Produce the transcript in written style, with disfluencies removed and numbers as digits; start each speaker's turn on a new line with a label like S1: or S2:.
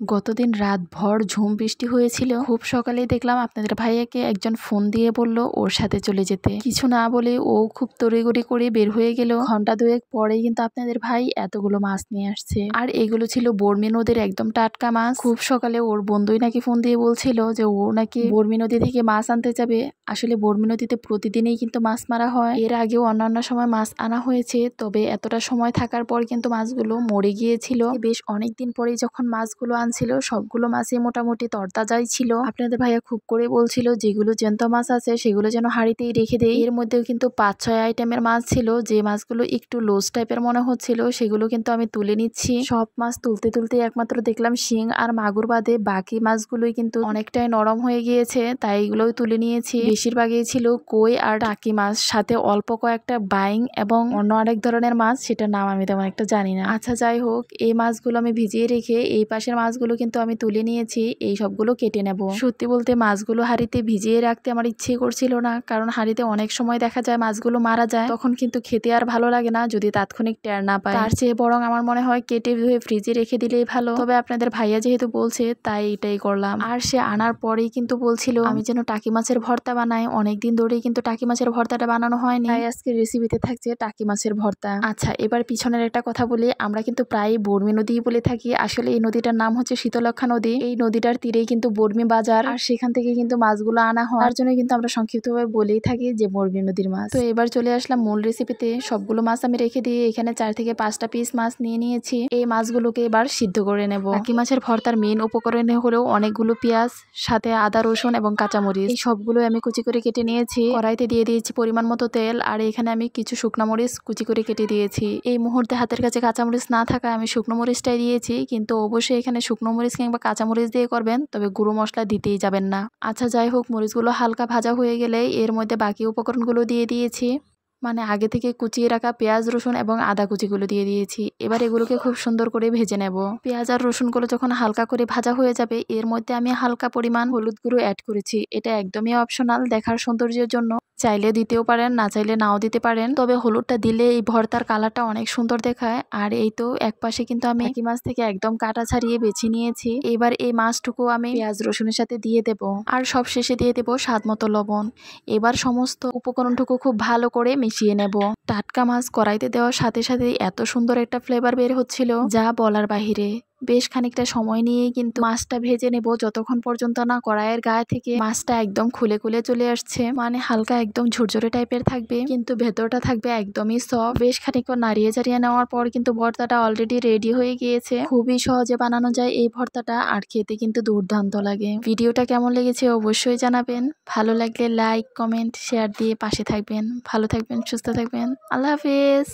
S1: গতদিন রাত ভর ঝুম বৃষ্টি হয়েছিল। খুব সকালেই দেখলাম আপনাদের ভাইয়াকে একজন ফোন দিয়ে বলল ওর সাথে চলে যেতে। কিছু না বলে ও খুব তড়িঘড়ি করে বের হয়ে গেল। ঘন্টা দুয়েক পরেই কিন্তু আপনাদের ভাই এতগুলো মাছ নিয়ে আসছে। আর এগুলো ছিল বর্মি নদীর একদম টাটকা মাছ। খুব সকালে ওর বন্ধুই নাকি ফোন দিয়ে বলছিল যে ও নাকি বর্মি নদী থেকে মাছ আনতে যাবে। আসলে বর্মি নদীতে প্রতিদিনই কিন্তু মাছ মারা হয়। এর আগেও অন্যান্য সময় মাছ আনা হয়েছে, তবে এতটা সময় থাকার পর কিন্তু মাছগুলো মরে গিয়েছিল। বেশ অনেকদিন পরেই যখন মাছগুলো ছিল সবগুলো মাছই মোটামুটি তরতাজাই ছিল। আপনাদের ভাইয়া খুব করে বলছিল যেগুলো জ্যান্ত মাছ আছে সেগুলো যেন হাঁড়িতেই রেখে দেয়। এর মধ্যেও কিন্তু 5-6 আইটেমের মাছ ছিল। যে মাছগুলো একটু লোজ টাইপের মনে হচ্ছিল সেগুলো কিন্তু আমি তুলে নিচ্ছি। সব মাছ তুলতে তুলতে একমাত্র দেখলাম শিং আর মাগুর বাদে বাকি মাছগুলোই কিন্তু অনেকটাই নরম হয়ে গিয়েছে, তাই এগুলোই তুলে নিয়েছি। বেশিরভাগই ছিল কই আর টাকি মাছ, সাথে অল্প কয়েকটা বাইং এবং অন্য আরেক ধরনের মাছ, সেটার নাম আমি তেমন একটা জানি না। আচ্ছা যাই হোক, এই মাছগুলো আমি ভিজিয়ে রেখে এই পাশের মাছগুলো কিন্তু আমি তুলে নিয়েছি। এই সবগুলো কেটে নেব। সত্যি বলতে মাছগুলো হাঁড়িতে ভিজিয়ে রাখতে আমার ইচ্ছে করছিল না, কারণ হাঁড়িতে অনেক সময় দেখা যায় মাছগুলো মারা যায়, তখন কিন্তু খেতে আর ভালো লাগে না যদি তাৎক্ষণিক টের না পায়। তার চেয়ে বরং আমার মনে হয় কেটে ধুয়ে ফ্রিজে রেখে দিলেই ভালো। তবে আপনাদের ভাইয়া যেহেতু বলছে তাই এটাই করলাম। আর সে আনার পরেই কিন্তু বলছিল আমি যেন টাকি মাছের ভর্তা বানাই। অনেকদিন ধরেই কিন্তু টাকি মাছের ভর্তাটা বানানো হয়নি, তাই আজকে রেসিপিতে থাকছে টাকি মাছের ভর্তা। আচ্ছা, এবার পিছনের একটা কথা বলি, আমরা কিন্তু প্রায় বর্মি নদী বলে থাকি। আসলে এই নদীটার নাম হচ্ছে শীতলক্ষা নদী। এই নদীটার তীরেই কিন্তু বর্মি বাজার, আর সেখান থেকে কিন্তু মাছগুলো আনা হয়। তার জন্য কিন্তু আমরা সংক্ষিপ্তভাবে বলেই থাকি যে বর্মি নদীর মাছ। তো এবার চলে আসলাম মূল রেসিপিতে। সবগুলো মাছ আমি রেখে দিয়ে এখানে 4 থেকে 5টা পিস মাছ নিয়ে নিয়েছি। এই মাছগুলোকে এবার সিদ্ধ করে নেব। টাকি মাছের ভর্তার মেন উপকরণ হলো অনেকগুলো পেঁয়াজ, সাথে আদা, রসুন এবং কাঁচামরিচ। এই সবগুলো আমি কুচি করে কেটে নিয়েছি। কড়াইতে দিয়ে দিয়েছি পরিমাণ মতো তেল, আর এখানে আমি কিছু শুকনো মরিচ কুচি করে কেটে দিয়েছি। এই মুহূর্তে হাতের কাছে কাঁচামরিচ না থাকা আমি শুকনো মরিচটাই দিয়েছি, কিন্তু অবশ্যই এখানে শুকনো মরিচ কিংবা কাঁচামরিচ দিয়ে করবেন, তবে গুঁড়ো মশলা দিতেই যাবেন না। আচ্ছা যাই হোক, মরিচগুলো হালকা ভাজা হয়ে গেলে এর মধ্যে বাকি উপকরণগুলো দিয়ে দিয়েছি। মানে আগে থেকে কুচিয়ে রাখা পেঁয়াজ, রসুন এবং আদা কুচিগুলো দিয়ে দিয়েছি। এবার এগুলোকে খুব সুন্দর করে ভেজে নেব। পেঁয়াজ আর রসুনগুলো যখন হালকা করে ভাজা হয়ে যাবে এর মধ্যে আমি হালকা পরিমাণ হলুদ গুঁড়ো অ্যাড করেছি। এটা একদমই অপশনাল, দেখার সৌন্দর্যের জন্য। চাইলে দিতেও পারেন, না চাইলে নাও দিতে পারেন, তবে হলুদটা দিলে এই ভর্তার কালারটা অনেক সুন্দর দেখায়। আর এই তো এক পাশে কিন্তু আমি টাকি মাছ থেকে একদম কাটা ছাড়িয়ে বেছে নিয়েছি। এবার এই মাছটুকু আমি পেঁয়াজ রসুনের সাথে দিয়ে দেব, আর সব শেষে দিয়ে দেব স্বাদ মতো লবণ। এবার সমস্ত উপকরণটুকু খুব ভালো করে মিশিয়ে নেব। টাটকা মাছ কড়াইতে দেওয়ার সাথে সাথে এত সুন্দর একটা ফ্লেভার বের হচ্ছিল যা বলার বাহিরে। বেশ খানিকটা সময় নিয়েই কিন্তু মাছটা ভেজে নেব, যতক্ষণ পর্যন্ত না কড়াইয়ের গায়ে থেকে মাছটা একদম খুলে খুলে চলে আসছে। মানে হালকা একদম ঝুরঝুরে টাইপের থাকবে, কিন্তু ভেতরটা থাকবে একদমই সফট। বেশ খানিকক্ষণ নাড়িয়ে চাড়িয়ে নেওয়ার পর কিন্তু ভর্তাটা অলরেডি রেডি হয়ে গিয়েছে। খুবই সহজে বানানো যায় এই ভর্তাটা, আর খেতে কিন্তু দুর্দান্ত লাগে। ভিডিওটা কেমন লেগেছে অবশ্যই জানাবেন। ভালো লাগলে লাইক, কমেন্ট, শেয়ার দিয়ে পাশে থাকবেন। ভালো থাকবেন, সুস্থ থাকবেন। আল্লাহ হাফেজ।